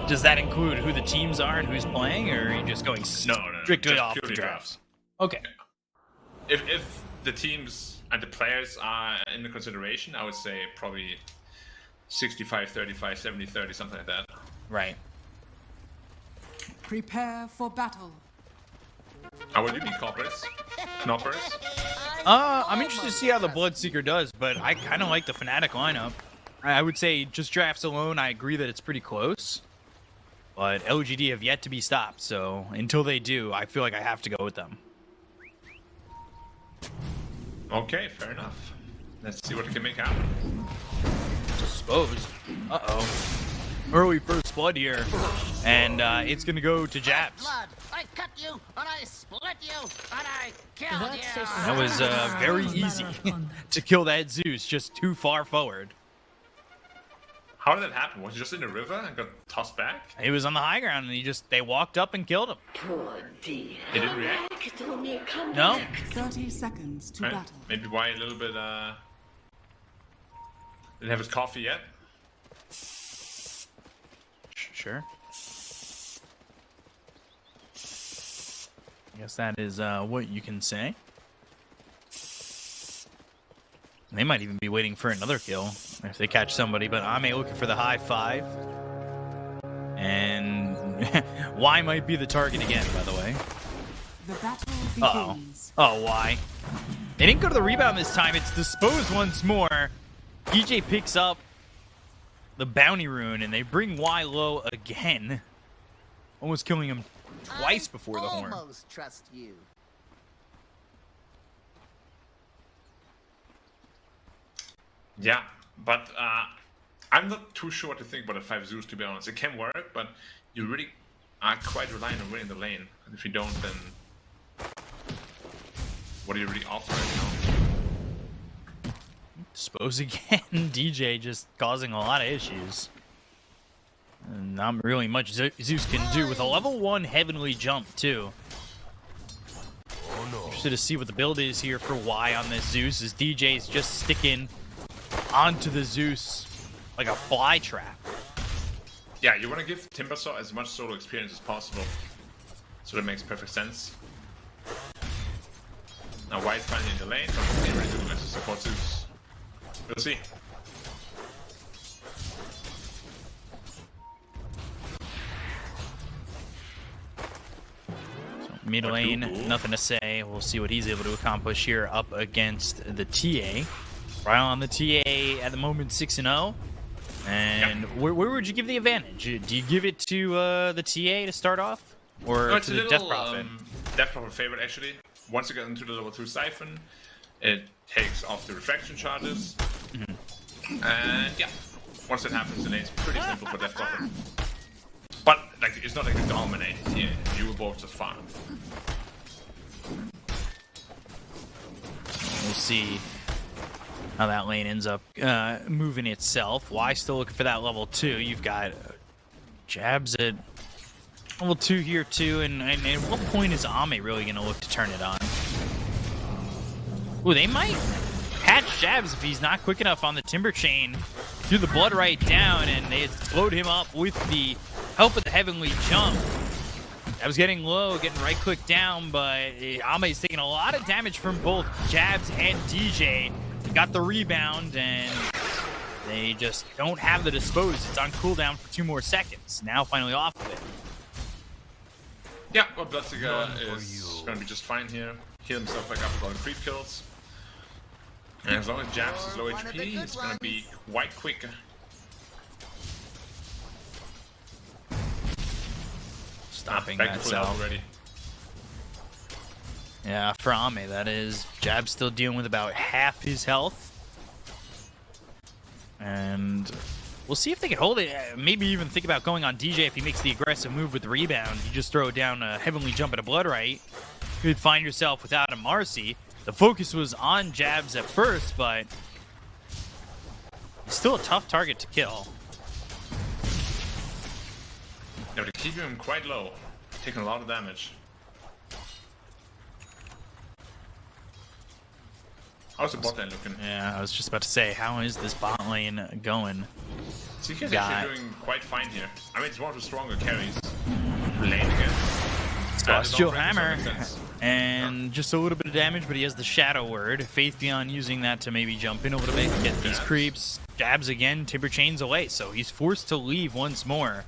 Does that include who the teams are and who's playing, or are you just going strictly off the drafts? Okay. If the teams and the players are in the consideration, I would say probably 65-35, 70-30, something like that. Right. Prepare for battle. What do you mean, coppers? Knoppers? I'm interested to see how the Bloodseeker does, but I kind of like the Fnatic lineup. I would say just drafts alone, I agree that it's pretty close. But LGD have yet to be stopped, so until they do, I feel like I have to go with them. Okay, fair enough. Let's see what we can make happen. I suppose. Uh-oh. Early first blood here, and it's gonna go to Jabs. I cut you, and I split you, and I killed you. That was very easy to kill that Zeus, just too far forward. How did that happen? Was he just in the river and got tossed back? He was on the high ground, and they walked up and killed him. He didn't react? No? 30 seconds to battle. Maybe why a little bit, didn't have his coffee yet? Sure. I guess that is what you can say. They might even be waiting for another kill if they catch somebody, but Ame looking for the high five. And Y might be the target again, by the way. The battle begins. Oh, Y. They didn't go to the rebound this time. It's disposed once more. DJ picks up the bounty rune, and they bring Y low again. Almost killing him twice before the horn. I almost trust you. Yeah, but I'm not too sure what to think about a 5 Zeus, to be honest. It can work, but you really are quite reliant on winning the lane. And if you don't, then what do you really offer, you know? Dispose again. DJ just causing a lot of issues. And not really much Zeus can do with a level 1 heavenly jump, too. Interested to see what the build is here for Y on this Zeus, as DJ's just sticking onto the Zeus like a fly trap. Yeah, you want to give Timbersaw as much solo experience as possible. So that makes perfect sense. Now White's finally in the lane, but he's ready to do this to support Zeus. We'll see. So mid lane, nothing to say. We'll see what he's able to accomplish here up against the TA. Right on the TA at the moment, 6-0. And yeah. Where would you give the advantage? Do you give it to the TA to start off? Or no, to the Death Prophet? Death Prophet favorite, actually. Once you get into the level 2 Siphon, it takes off the refraction charges. And yeah, once that happens, the lane's pretty simple for Death Prophet. But like, it's not like they dominate here. You will both just farm. We'll see how that lane ends up moving itself. Y still looking for that level 2. You've got Jabs at level 2 here too, and at what point is Ame really going to look to turn it on? Ooh, they might catch Jabs if he's not quick enough on the Timber Chain through the Blood right down, and they explode him up with the help of the Heavenly Jump. I was getting low, getting right click down, but Ame's taking a lot of damage from both Jabs and DJ. Got the rebound, and they just don't have the dispose. It's on cooldown for 2 more seconds. Now finally off of it. Yeah, well, Bloodseeker is going to be just fine here. Heal himself back up with all the creep kills. And as long as Jabs is low HP, it's going to be quite quick. Stopping back that to full health cell already. Yeah, for Ame, that is. Jab's still dealing with about half his health. And we'll see if they can hold it. Maybe even think about going on DJ if he makes the aggressive move with the rebound. You just throw down a Heavenly Jump at a Blood Right. You could find yourself without a Marcy. The focus was on Jabs at first, but he's still a tough target to kill. Yeah, but keep him quite low. Taking a lot of damage. How's the bot lane looking? Yeah, I was just about to say, how is this bot lane going? CK's got actually doing quite fine here. I mean, it's one of the stronger carries lane against. Celestial Hammer. And just a little bit of damage, but he has the Shadow Word. Faith Beyond using that to maybe jump in a little bit, get these creeps. Jabs again, Timber Chains away, so he's forced to leave once more.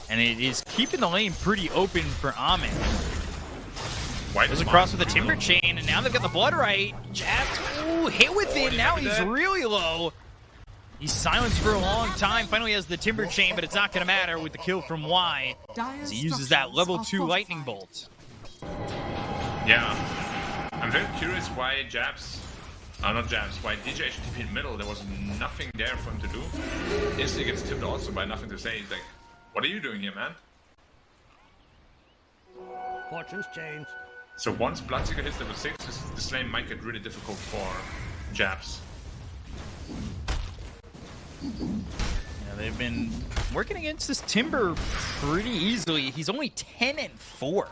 And it is keeping the lane pretty open for Ame. Goes across with the Timber Chain, and now they've got the Blood Right. Jabs, ooh, hit with it, now he's really low. He's silenced for a long time, finally has the Timber Chain, but it's not going to matter with the kill from Y. As he uses that level 2 Lightning Bolt. Yeah. I'm very curious why Jabs, not Jabs, why DJ actually TP'd middle. There was nothing there for him to do. Instantly gets tipped also by nothing to say. He's like, what are you doing here, man? Fortunes change. So once Bloodseeker hits level 6, this lane might get really difficult for Jabs. Yeah, they've been working against this Timber pretty easily. He's only 10-4.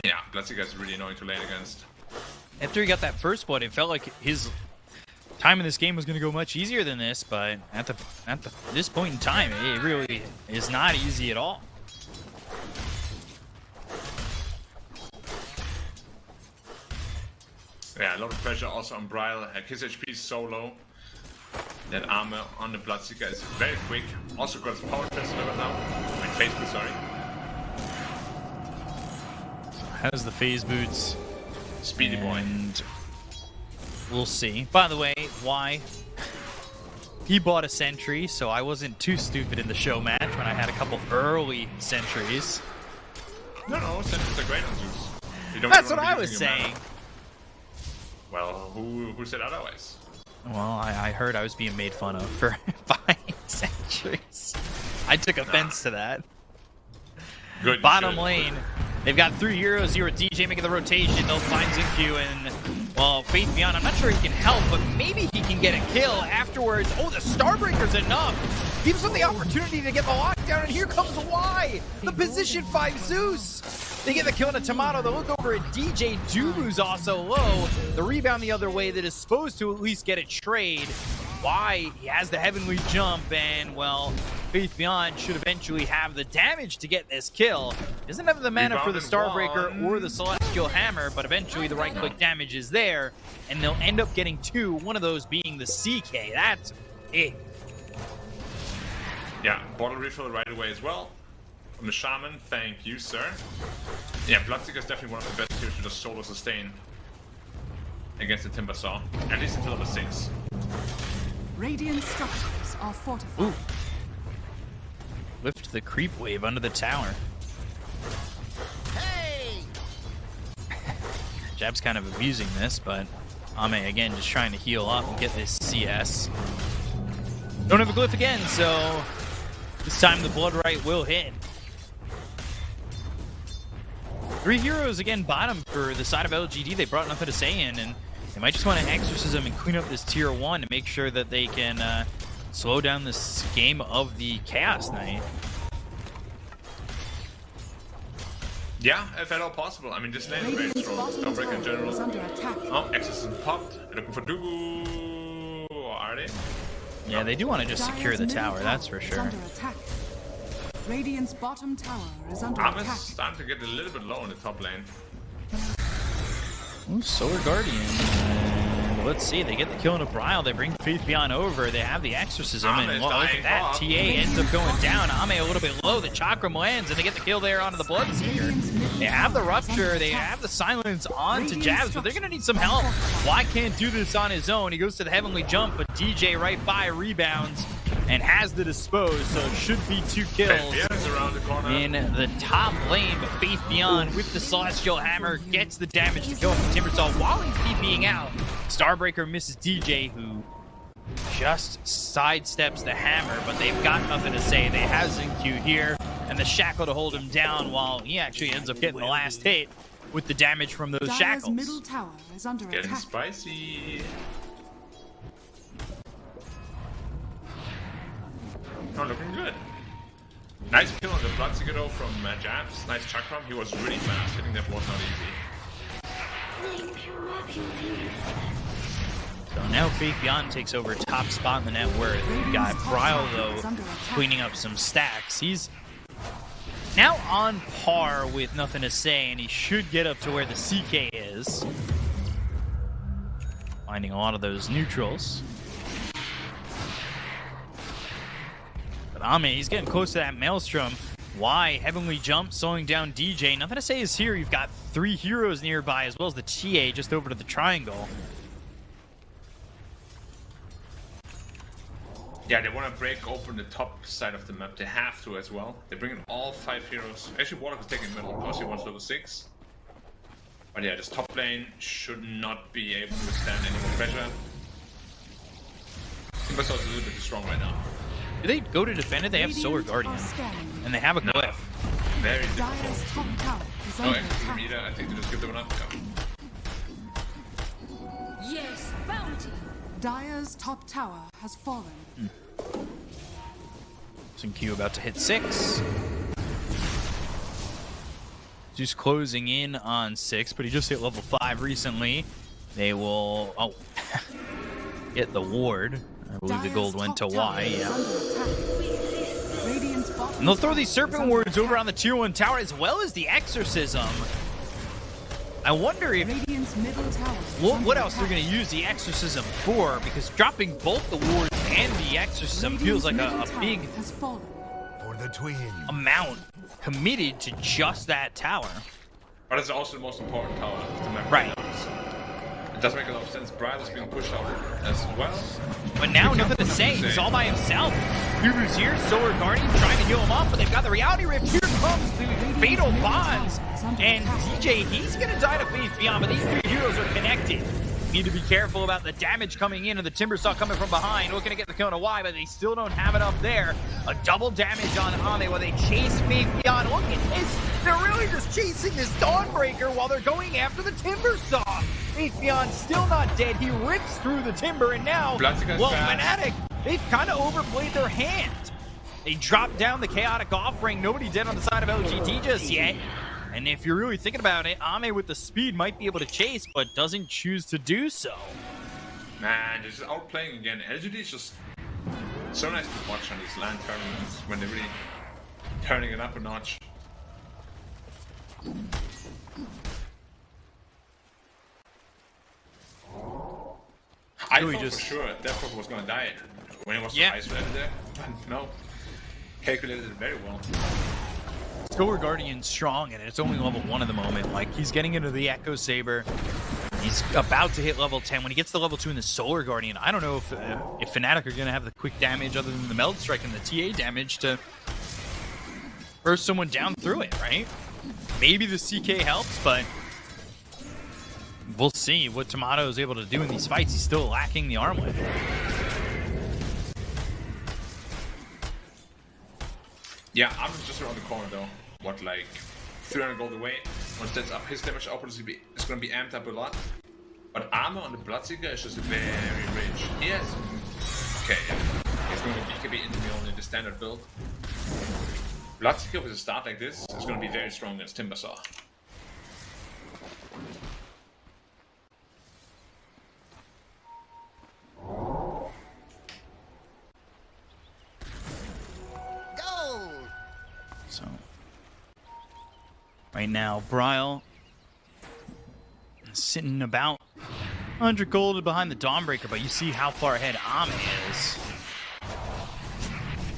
Yeah, Bloodseeker is really annoying to lane against. After he got that first blood, it felt like his time in this game was going to go much easier than this, but at this point in time, it really is not easy at all. Yeah, a lot of pressure also on Bryle. His HP is so low that armor on the Bloodseeker is very quick. Also got his power transfer level now. I mean, phase boot, sorry. Has the phase boots. Speedy boy. And we'll see. By the way, why? He bought a sentry, so I wasn't too stupid in the show match when I had a couple early sentries. No, sentries are great on Zeus. You don't That's really what wanna I be was using your saying. mana. Well, who said otherwise? Well, I heard I was being made fun of for buying sentries. I took offense to that. Good. Bottom lane, they've got 3 heroes here with DJ making the rotation. They'll find Zincu and, well, Faith Beyond. I'm not sure he can help, but maybe he can get a kill afterwards. Oh, the Starbreaker's enough. Gives him the opportunity to get the lockdown, and here comes Y, the position 5 Zeus. They get the kill on a Tomato. They look over at DJ. Dubu's also low. The rebound the other way that is supposed to at least get a trade. Y, he has the Heavenly Jump, and, well, Faith Beyond should eventually have the damage to get this kill. Doesn't have the mana for the Starbreaker or the Celestial Hammer, but eventually the right-click damage is there, and they'll end up getting 2, one of those being the CK. That's it. Yeah, bottle refill right away as well. From the Shaman, thank you, sir. Yeah, Bloodseeker is definitely one of the best heroes to just solo sustain against the Timber Saw, at least until level 6. Radiant structures are fortified. Ooh. Lift the creep wave under the tower. Hey! Jab's kind of abusing this, but Ame again just trying to heal up and get this CS. Don't have a glyph again, so this time the Blood Right will hit. 3 heroes again bottom for the side of LGD. They brought nothing to say in, and they might just want to Exorcism and clean up this tier 1 to make sure that they can slow down this game of the Chaos Knight. Yeah, if at all possible. I mean, this lane is very strong. Starbreaker in general. Oh, Exorcism popped. They're looking for Dubu. Are they? Yeah, they do want to just secure the tower, that's for sure. Radiant's bottom tower is under Armor's attack. starting to get a little bit low in the top lane. Ooh, Solar Guardian. And let's see, they get the kill on a Bryle. They bring Faith Beyond over. They have the Exorcism, and well, look at that. TA ends up going down. Ame a little bit low. The Chakram lands, and they get the kill there onto the Bloodseeker. They have the Rupture. They have the Silence onto Jabs, but they're going to need some help. Y can't do this on his own. He goes to the Heavenly Jump, but DJ right by rebounds and has the Dispose, so it should be 2 kills around the corner. in the top lane. But Faith Beyond with the Celestial Hammer gets the damage to kill from Timbersaw while he's TPing out. Starbreaker misses DJ, who just sidesteps the hammer, but they've got nothing to say. They have Zincu here, and the Shackle to hold him down while he actually ends up getting the last hit with the damage from those Dire's Shackles. middle tower is under Getting attack. spicy. Oh, looking good. Nice kill on the Bloodseeker though from Jabs. Nice Chakram. He was really fast. Hitting that was not easy. So now Fabian takes over top spot in the net worth. We've got Bryle, though, cleaning up some stacks. He's now on par with nothing to say, and he should get up to where the CK is. Finding a lot of those neutrals. But Ame, he's getting close to that Maelstrom. Why? Heavenly Jump, slowing down DJ. Nothing to say is here. You've got 3 heroes nearby, as well as the TA just over to the triangle. Yeah, they want to break open the top side of the map. They have to as well. They bring in all 5 heroes. Actually, Warlock is taking middle because he wants level 6. But yeah, this top lane should not be able to withstand any more pressure. Timbersaw is a little bit too strong right now. Do they go to defend it? They have Solar Guardian. And they have a glyph. Very Dire's difficult. top tower is No under extra attack. meter. I think they just give them an up. Yeah. Yes, bounty. Dire's top tower has fallen. Some Q about to hit 6. Just closing in on 6, but he just hit level 5 recently. They will get the ward. I believe the gold went to Y. Yeah. And they'll throw these Serpent Wards over on the tier 1 tower as well as the Exorcism. I wonder if what else they're going to use the Exorcism for, because dropping both the wards and the Exorcism feels like a big For the twins. amount committed to just that tower. But it's also the most important tower of the map. Right. So it does make a lot of sense. Bryle is being pushed out as well. But now nothing to say. He's all by himself. Huber's here, Solar Guardian trying to heal him off, but they've got the Reality Rift. Here comes the Fatal Bonds. And DJ, he's going to die to Faith Beyond, but these 3 heroes are connected. Need to be careful about the damage coming in and the Timbersaw coming from behind. Looking to get the kill on a Y, but they still don't have it up there. A double damage on Ame while they chase Faith Beyond. Look at this. They're really just chasing this Dawnbreaker while they're going after the Timbersaw. Faith Beyond still not dead. He rips through the timber, and now, well, Fnatic, they've kind of overplayed their hand. They dropped down the Chaotic Offering. Nobody dead on the side of LGD just yet. And if you're really thinking about it, Ame with the speed might be able to chase, but doesn't choose to do so. Man, they're just outplaying again. LGD is just so nice to watch on these LAN tournaments when they're really turning it up a notch. I thought for sure Deathstroke was going to die when he was isolated there, but no. Calculated it very well. Solar Guardian strong, and it's only level 1 at the moment. Like, he's getting into the Echo Saber. He's about to hit level 10. When he gets to level 2 in the Solar Guardian, I don't know if Fnatic are going to have the quick damage other than the Meld Strike and the TA damage to burst someone down through it, right? Maybe the CK helps, but we'll see what Tomato is able to do in these fights. He's still lacking the armlet. Yeah, I'm just around the corner though. What, like 300 gold away? Once that's up, his damage output is going to be amped up a lot. But armor on the Bloodseeker is just very rich. Yes. Okay, yeah. He's going to BKB into me only the standard build. Bloodseeker with a start like this is going to be very strong against Timbersaw. So, right now, Bryle sitting about 100 gold behind the Dawnbreaker, but you see how far ahead Ame is.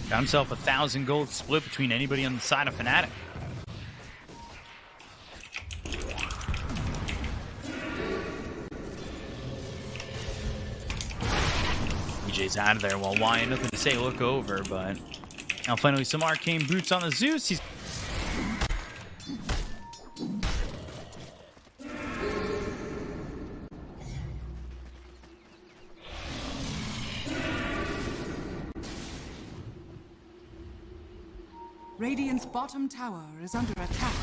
Got himself 1,000 gold split between anybody on the side of Fnatic. DJ's out of there while Y, nothing to say, look over, but now finally some arcane boots on the Zeus. He's Radiant's bottom tower is under attack.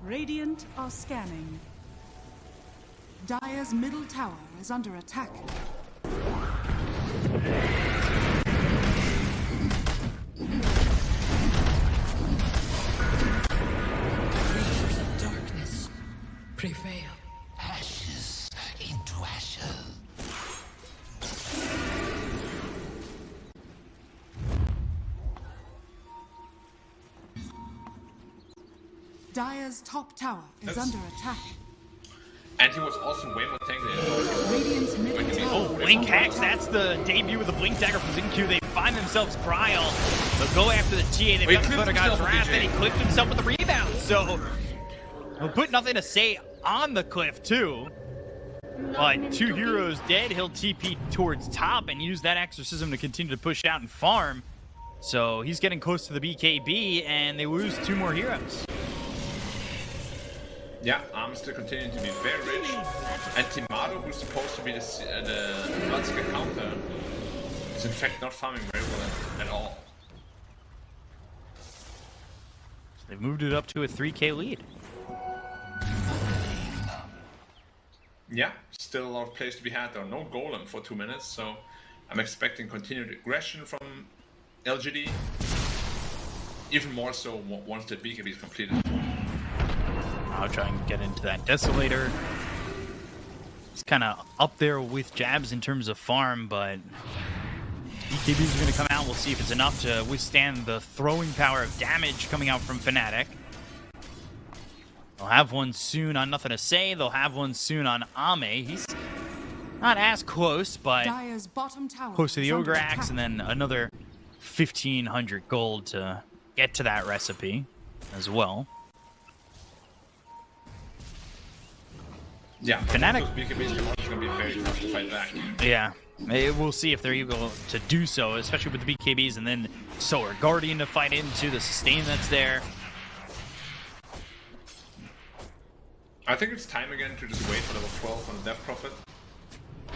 Radiant are scanning. Dire's middle tower is under attack. prevail. Ashes into ashes. Dire's top tower is under attack. And he was also way more tanky. Radiant's middle tower. Blink hacks, that's the debut of the Blink Dagger from ZinQ. They find themselves Bryle. They'll go after the TA. They've got the Thunder God's Wrath, and he clipped himself with the rebound. So, he'll put nothing to say on the cliff, too. But 2 heroes dead, he'll TP towards top and use that Exorcism to continue to push out and farm. So, he's getting close to the BKB, and they lose 2 more heroes. Yeah, Arm still continuing to be very rich. And Timado, who's supposed to be the Bloodskill counter, is in fact not farming very well at all. So they've moved it up to a 3K lead. Yeah, still a lot of plays to be had though. No Golem for 2 minutes, so I'm expecting continued aggression from LGD. Even more so once the BKB is completed. I'll try and get into that Desolator. It's kind of up there with Jabs in terms of farm, but BKBs are going to come out. We'll see if it's enough to withstand the throwing power of damage coming out from Fnatic. They'll have one soon on Nothing to Say. They'll have one soon on Ame. He's not as close, but Dire's bottom tower close to the is under Ogre Axe, attack. and then another 1,500 gold to get to that recipe as well. Yeah, Fnatic. those BKBs are going to be very tough to fight back. Yeah, we'll see if they're able to do so, especially with the BKBs, and then Solar Guardian to fight into the sustain that's there. I think it's time again to just wait for level 12 on the Death Prophet.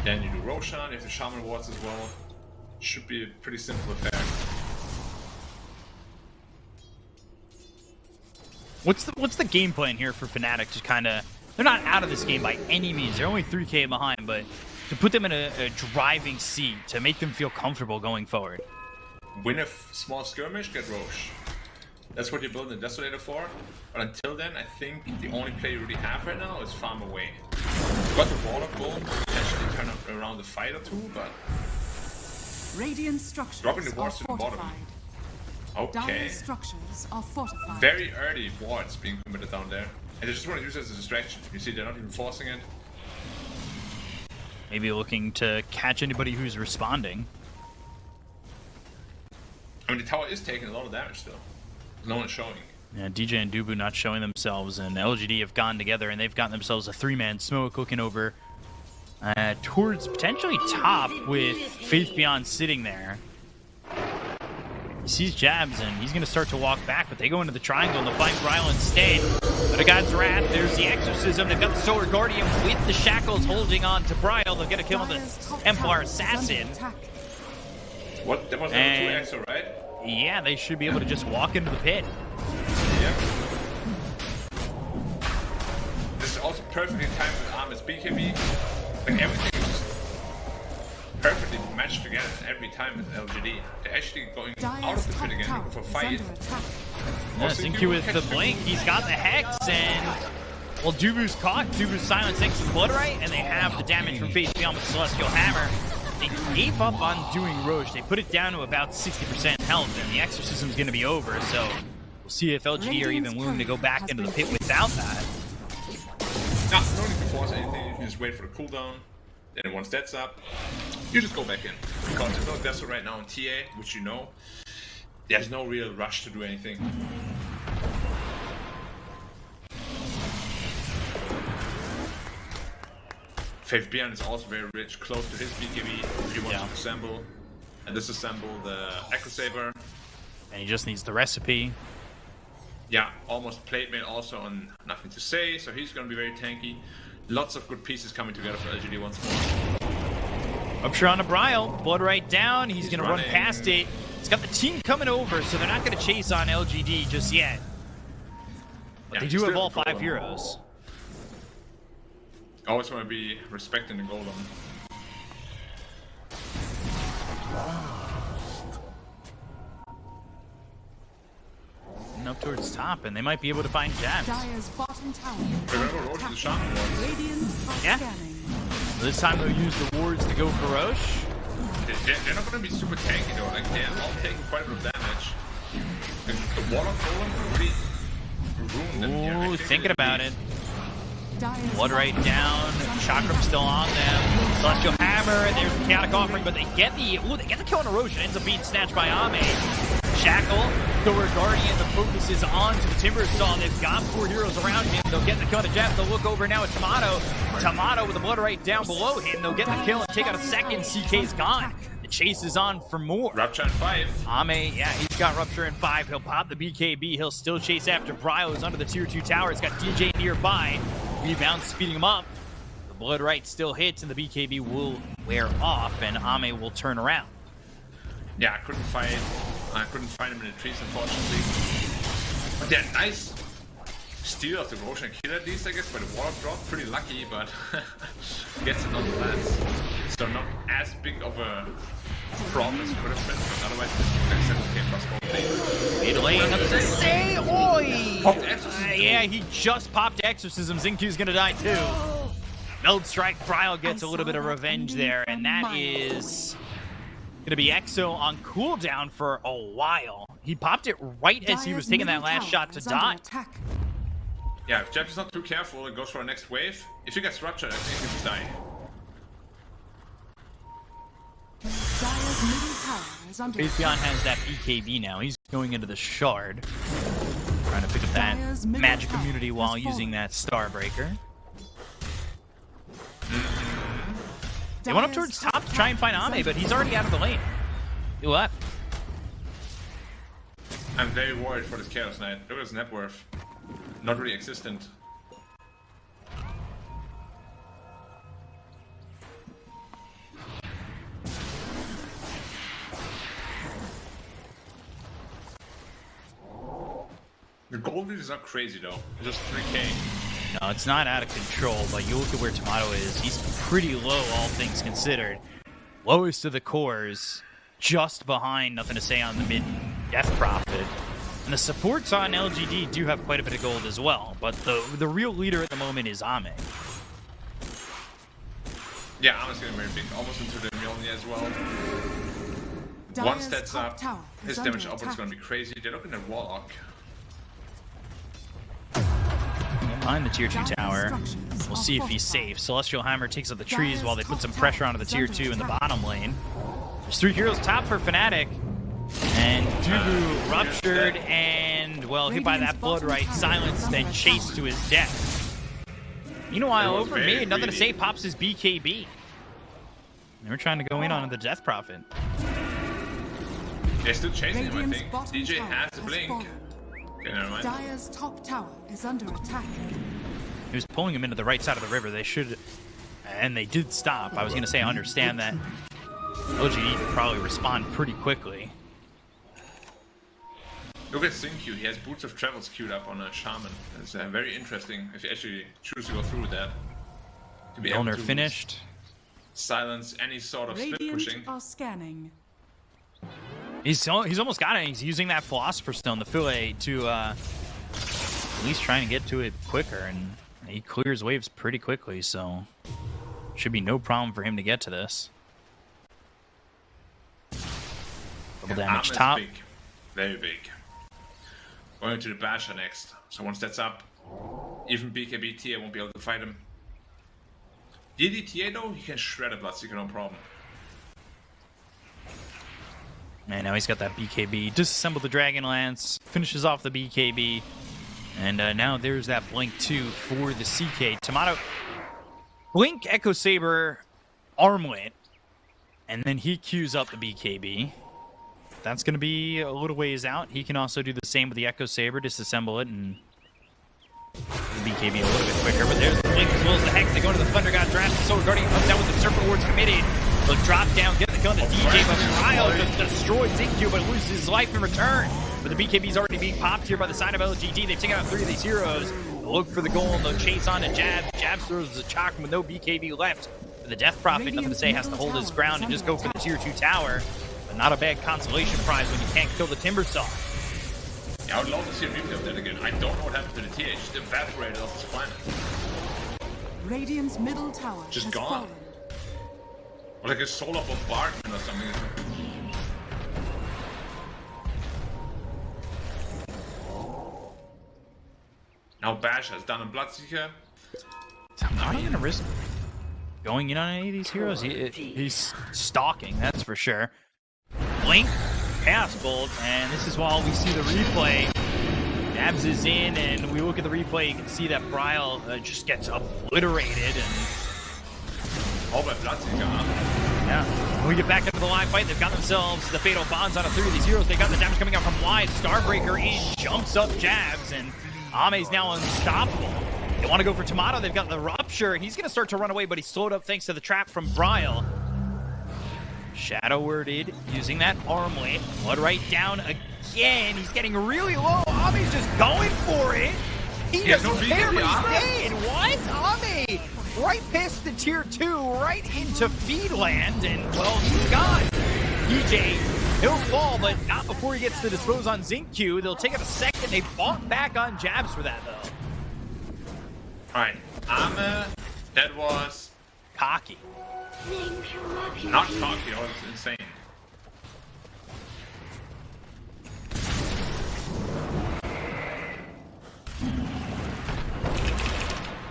Then you do Roshan, you have the Shaman Wards as well. Should be a pretty simple affair. What's the game plan here for Fnatic? Just kind of, they're not out of this game by any means. They're only 3K behind, but to put them in a driving seat, to make them feel comfortable going forward. Win a small skirmish, get Roche. That's what you're building the Desolator for. But until then, I think the only play you really have right now is farm away. Got the wall up goal, potentially turn around the fight or two, but Radiant structures dropping the are wards to the bottom. fortified. Okay. Dire's structures are fortified. Very early wards being committed down there. And they just want to use it as a distraction. You see, they're not even forcing it. Maybe looking to catch anybody who's responding. I mean, the tower is taking a lot of damage still. No one's showing. Yeah, DJ and Dubu not showing themselves, and LGD have gone together, and they've gotten themselves a 3-man smoke looking over towards potentially top with Faith Beyond sitting there. He sees Jabs, and he's going to start to walk back, but they go into the triangle, and they'll find Bryle instead. But a God's Wrath, there's the Exorcism. They've got the Solar Guardian with the Shackles holding on to Bryle. They'll get a kill on the Dire's top Templar tower is under Assassin. attack. What? That was level 2 And- exo, right? Yeah, they should be able to just walk into the pit. Yeah. This is also perfectly timed with Arm's BKB. Like everything is perfectly matched together every time with LGD. They're actually going out Dire's of the top pit again tower looking for is fight. under attack. Yeah, Also, Zincu you with catch the the- blink, he's got the Hex, and well, Dubu's caught. Dubu's silence takes the Bloodright, and they have the damage from Faith Beyond with Celestial Hammer. They gave up on doing Roche. They put it down to about 60% health, and the Exorcism's going to be over, so we'll see if LGD are even willing to go back into the pit without that. No, no need to force anything. You can just wait for the cooldown. Then once that's up, you just go back in. Because there's no Desert right now in TA, which you know. There's no real rush to do anything. Faith Beyond is also very rich, close to his BKB. If he wants to assemble and disassemble the Echo Saber. And he just needs the recipe. Yeah, almost plate mail also on Nothing to Say, so he's going to be very tanky. Lots of good pieces coming together for LGD once more. Up sure on a Bryle, Bloodright down. He's going to run running. past it. He's got the team coming over, so they're not going to chase on LGD just yet. But Yeah, they he's do have still all the 5 golem. heroes. Always want to be respecting the golem. And up towards top, and they might be able to find Jabs. Dire's bottom bottom tower. Remember Roshan the Shaman once? Radiant are Yeah. scanning. This time they'll use the wards to go for Roche. They're not gonna be super tanky though, like they're all taking quite a bit of damage. The Warlock Golem really ruined them here. I Ooh, think thinking about it. Dire's Blood right bottom down. tower is under Chakram's still on them. Celestial Hammer, and there's the Chaotic Offering, but they get the kill on Erosion. Ends up being snatched by Ame. Shackle, Thor Guardian, the focus is on to the Timber Saw. They've got 4 heroes around him. They'll get the kill on Jeff. They'll look over now at Tomato. Tomato with the blood right down below him. They'll get the kill and take out a second. CK's gone. The chase is on for more. Rupture in 5. Ame, yeah, he's got Rupture in 5. He'll pop the BKB. He'll still chase after Bryos under the tier 2 tower. He's got DJ nearby. Rebound speeding him up. The blood right still hits, and the BKB will wear off, and Ame will turn around. Yeah, I couldn't find him in the trees, unfortunately. But yeah, nice steal of the Roshan kill at least, I guess, by the Warlock drop. Pretty lucky, but gets it nonetheless. So not as big of a problem as it could have been, but otherwise it's 7k plus gold. Mid lane, say oi! Popped Exorcism. Yeah, he just popped Exorcism. Xinq's gonna die too. Meld Strike, Bryle gets a little bit of revenge there, and that is gonna be Exo on cooldown for a while. He popped it right as he was taking that last shot to die. Yeah, if Jeb is not too careful and goes for a next wave, if he gets ruptured, I think he will die. Dire's middle tower is under Raytheon has that BKB now. He's going into the Shard. Trying to pick up that magic immunity while using that Starbreaker. They went up towards top to try and find Ame, but he's already out of the lane. He left. I'm very worried for this Chaos Knight. Look at his net worth. Not really existent. The gold lead is not crazy though. It's just 3k. No, it's not out of control, but you look at where Tomato is. He's pretty low, all things considered. Lowest of the cores, just behind, nothing to say on the mid Death Prophet. And the supports on LGD do have quite a bit of gold as well, but the real leader at the moment is Ame. Yeah, Ame's getting very big, almost into the Mjolnir as well. Once that's up, his damage output is going to be crazy. They're looking at Warlock. Behind the tier 2 tower. We'll see if he's safe. Celestial Hammer takes out the trees while they put some pressure onto the tier 2 in the bottom lane. There's 3 heroes top for Fnatic. And Dugu ruptured and, well, hit by that blood right, silenced, then chased to his death. Meanwhile, over mid, nothing to say, pops his BKB. They're trying to go in on the Death Prophet. They're still chasing him, I think. DJ has the blink. Okay, never mind. Dire's top tower is under attack. He was pulling him into the right side of the river. They should, and they did stop. I was going to say, I understand that LGD could probably respond pretty quickly. Look at Xinq, he has Boots of Travels queued up on a Shaman. It's very interesting if you actually choose to go through with that. To be able to finished. Silence any sort of split Radiant pushing. are scanning. He's almost got it. He's using that Philosopher's Stone, the fillet, to at least try and get to it quicker, and he clears waves pretty quickly, so should be no problem for him to get to this. Double damage top. Big. Very big. Going to the Basher next. So once that's up, even BKB TA won't be able to fight him. DDTA though, he can shred a Bloodseeker, no problem. And now he's got that BKB. Disassemble the Dragon Lance. Finishes off the BKB. And now there's that Blink 2 for the CK. Tomato. Blink, Echo Saber, Armlet. And then he queues up the BKB. That's going to be a little ways out. He can also do the same with the Echo Saber. Disassemble it and the BKB a little bit quicker. But there's the Blink as well as the Hex. They go to the Thunder God draft. The Sword Guardian comes down with the Serpent Wards committed. They'll drop down, get the gun to DJ, but Ryle just destroys Xinq, but loses his life in return. But the BKB's already being popped here by the side of LGD. They've taken out 3 of these heroes. They'll look for the goal, and they'll chase on to Jab. Jab throws the Chakram with no BKB left. But the Death Prophet, nothing to say, has to hold his ground and just go for the tier 2 tower. But not a bad consolation prize when you can't kill the Timber Saw. Yeah, I would love to see a replay of that again. I don't know what happened to the TH. It just evaporated off this planet. Radiant's middle tower Just has gone. fallen. Or like a solar bombardment or something. Now Bash has done a Bloodseeker. I'm not gonna risk going in on any of these heroes. He's stalking, that's for sure. Blink, Chaos Bolt, and this is while we see the replay. Dabs is in, and we look at the replay. You can see that Bryle just gets obliterated. And Oh, by Bloodseeker, huh? yeah, when we get back into the live fight, they've got themselves the fatal bonds on a 3 of these heroes. They got the damage coming out from wide. Starbreaker in, jumps up Jabs, and Ame's now unstoppable. They want to go for Tomato. They've got the Rupture. He's going to start to run away, but he's slowed up thanks to the trap from Bryle. Shadow Worded using that armlet. Blood right down again. He's getting really low. Ame's just going for it. He doesn't care, but he's dead. What? Ame right past the tier 2, right into Feedland, and well, he's gone. PJ, he'll fall, but not before he gets to dispose on Xingqiu. They'll take it a second. They bought back on Jabs for that, though. Alright, Ame, that was Cocky. not cocky, that was insane.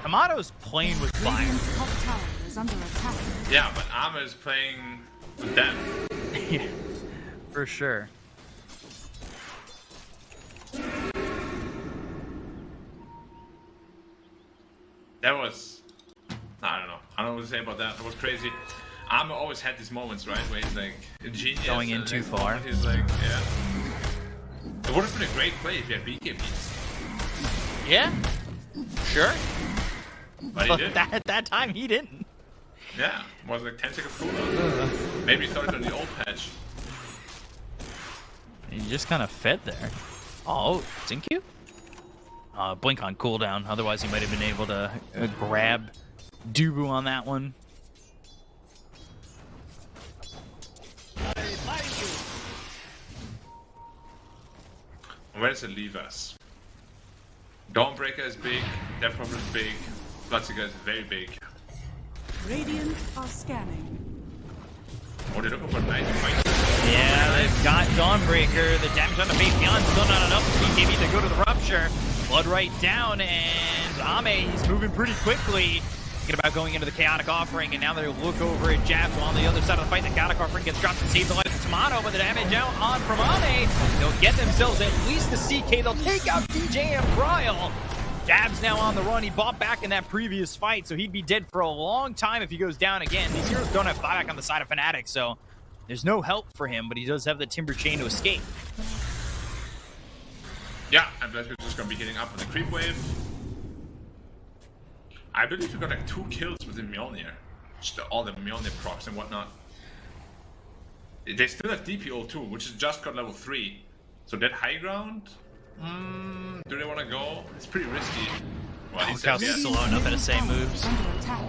Tomato's playing with fire. Radiant's top tower is under attack. Yeah, but Ame is playing with death. Yeah, for sure. That was... I don't know. I don't know what to say about that. That was crazy. Ame always had these moments, right? Where he's like a genius. Going in and too next far. moment He's like, yeah. It would have been a great play if he had BKBs. Yeah, sure. But he But did. at that time, he didn't. Yeah, it was like 10 seconds cooldown. Maybe he started on the old patch. He just kind of fed there. Oh, Xingqiu? Blink on cooldown. Otherwise, he might have been able to grab Dubu on that one. Where does it leave us? Dawnbreaker is big, Death Prophet is big, Bloodseeker is very big. Radiant are scanning. Oh, they're looking for 90 points. Yeah, they've got Dawnbreaker. The damage on the base beyond still not enough for BKB to go to the Rupture. Blood right down, and Ame, he's moving pretty quickly. Thinking about going into the Chaotic Offering, and now they look over at Jabs on the other side of the fight. The Chaotic Offering gets dropped to save the life of Tomato, but the damage out on from Ame. They'll get themselves at least the CK. They'll take out DJ and Bryle. Jabs now on the run. He bought back in that previous fight, so he'd be dead for a long time if he goes down again. These heroes don't have buyback on the side of Fnatic, so there's no help for him, but he does have the Timber Chain to escape. Yeah, and Bloodseeker's just gonna be hitting up with the creep wave. I believe we got like 2 kills with the Mjolnir. Just all the Mjolnir procs and whatnot. They still have DPO too, which has just got level 3. So that high ground? Do they want to go? It's pretty risky. Well, he Look how says yes. slow enough to say moves. Under attack.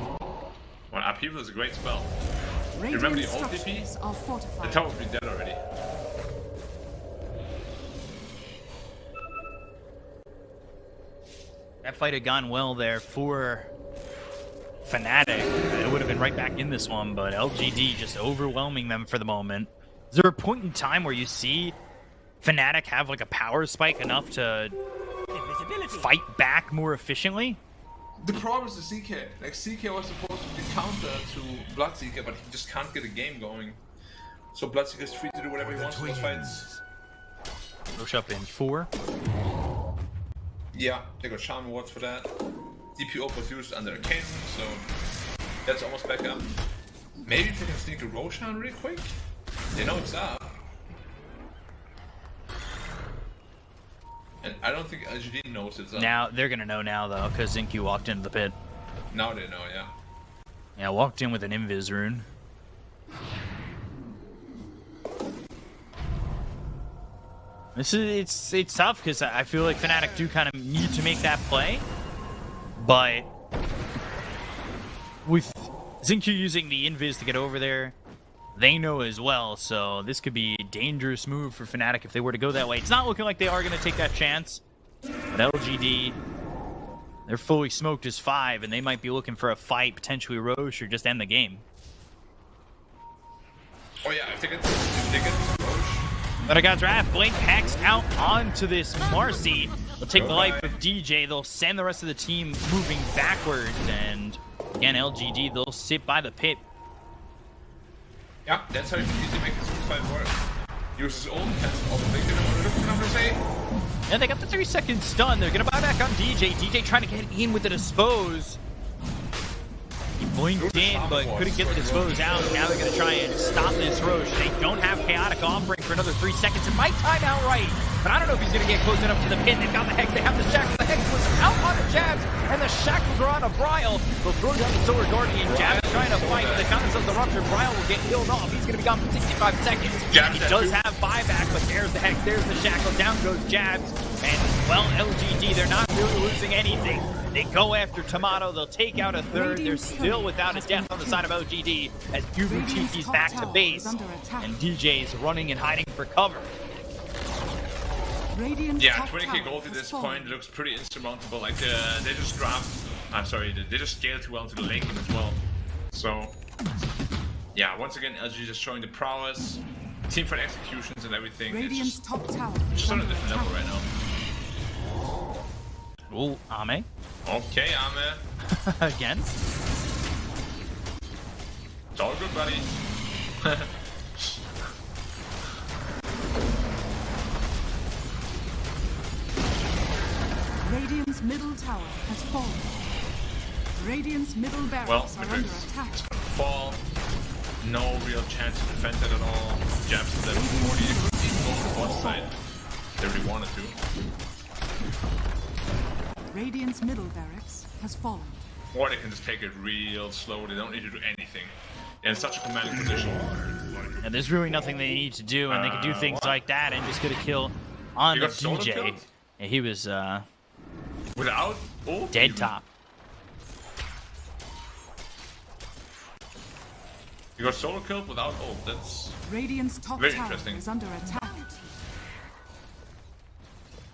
Well, Upheaval is a great spell. Radiant remember the old structures are The fortified. tower would be dead already. That fight had gone well there for Fnatic. It would have been right back in this one, but LGD just overwhelming them for the moment. Is there a point in time where you see Fnatic have like a power spike enough to fight back more efficiently? The problem is the CK. Like, CK was supposed to be counter to Bloodseeker, but he just can't get a game going. So Bloodseeker is free to do whatever he wants in those fights. Push up in 4. Yeah, they got Charm Awards for that. DPO was used under Arcane, so that's almost back up. Maybe if they can sneak a Roshan really quick. They know it's up. And I don't think LGD knows it's up. Now, they're going to know now, though, because Xingqiu walked into the pit. Now they know, yeah. Yeah, walked in with an Invis rune. It's tough because I feel like Fnatic do kind of need to make that play, but with Xingqiu using the Invis to get over there, they know as well. So this could be a dangerous move for Fnatic if they were to go that way. It's not looking like they are going to take that chance. But LGD, they're fully smoked as 5, and they might be looking for a fight, potentially Roche, or just end the game. Oh yeah, if they get Roche. But I got draft. Blink Hex out onto this Marcy. They'll take the life of DJ. They'll send the rest of the team moving backwards. And again, LGD, they'll sit by the pit. Yeah, that's how you can easily make this fight work. Use his ult, that's all the thing they're gonna say. And they got the 3-second stun. They're going to buy back on DJ. DJ trying to get in with the dispose. He blinked in, but couldn't get the dispose out. Now they're going to try and stop this Roche. They don't have Chaotic offering for another 3 seconds. It might time out right, but I don't know if he's going to get close enough to the pit. They've got the Hex. They have the Shackles. The Hex was out on the Jabs, and the Shackles are on a Brile. They'll throw down the Solar Guardian. Jabs is trying to fight, but they got themselves the Rupture. Brile will get killed off. He's going to be gone for 65 seconds. Jabs He does have buyback, but there's the Hex. There's the Shackle. Down goes Jabs. And, well, LGD, they're not really losing anything. They go after Tomato. They'll take out a third. They're still without a death on the side of LGD as Uber back to base. And DJ is running and hiding for cover. Yeah, 20k gold at this point looks pretty insurmountable. Like, they just dropped... I'm sorry, they just scaled too well into the lane game as well. So, yeah, once again, LGD just showing the prowess. Teamfight executions and everything. It's just on a different level right now. Ooh, Ame. Okay, Ame. Again. It's all good, buddy. Radiant's middle tower has fallen. Radiant's middle barracks are under attack. It's gonna fall. No real chance to defend it at all. Jabs at level 40. They could even go on the one side. They really wanted to. Radiant's middle barracks has fallen. Or they can just take it real slow. They don't need to do anything. They're in such a commanding position. And there's really nothing they need to do, and they can do things like that and just get a kill on the DJ. And he was without ult? Dead Even. top. You got solo killed without ult. That's Radiant's top very tower interesting. is under attack.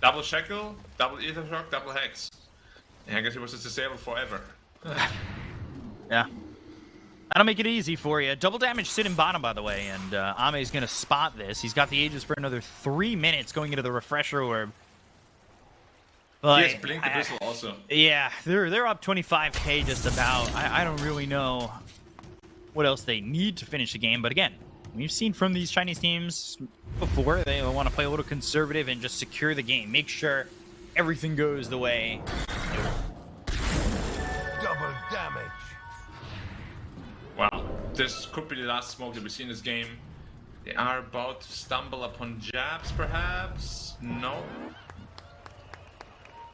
Double Shackle, double Ether Shock, double Hex. Yeah, I guess he was just disabled forever. Yeah. That'll make it easy for you. Double damage sitting bottom, by the way, and Ame's going to spot this. He's got the Aegis for another 3 minutes going into the Refresher Orb. But, he has Blink the Whistle also. Yeah, they're up 25k just about. I don't really know what else they need to finish the game, but again, we've seen from these Chinese teams before, they want to play a little conservative and just secure the game. Make sure everything goes the way. Double damage. Wow, this could be the last smoke that we see in this game. They are about to stumble upon Jabs, perhaps? No.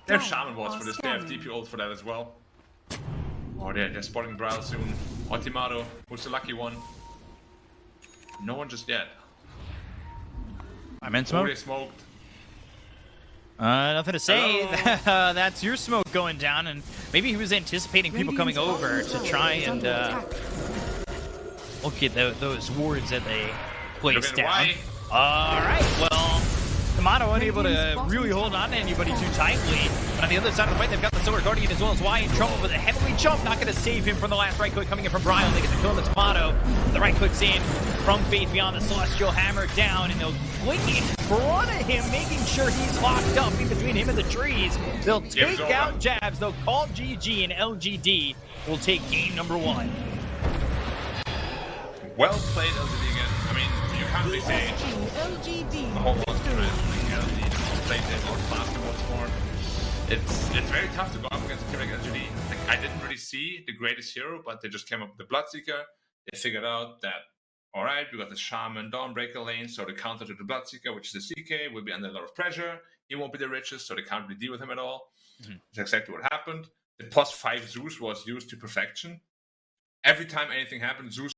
They have Shaman Wards for this. They have DP ult for that as well. Oh, they're spotting Brile soon. Ultimato, who's the lucky one? No one just yet. I'm in smoke. Oh, they smoked. Nothing to say. That's your smoke going down, and maybe he was anticipating people coming over to try and look at those wards that they placed down. All right, well, Tomato unable to really hold on to anybody too tightly. But on the other side of the fight, they've got the Solar Guardian as well as Y in trouble with a heavily jump. Not going to save him from the last right click coming in from Brile. They get the kill on the Tomato. The right click's in from Faith Beyond the Celestial Hammer down, and they'll blink in front of him, making sure he's locked up in between him and the trees. They'll take out Jabs. They'll call GG, and LGD will take game number 1. Well played, LGD again. I mean, you can't really say LGD. the whole world's trying to LGD played it more faster, once more. It's very tough to go up against a team like LGD. Like, I didn't really see the greatest hero, but they just came up with the Bloodseeker. They figured out that, alright, we got the Shaman Dawnbreaker lane, so the counter to the Bloodseeker, which is the CK, will be under a lot of pressure. He won't be the richest, so they can't really deal with him at all. That's exactly what happened. The +5 Zeus was used to perfection. Every time anything happened, Zeus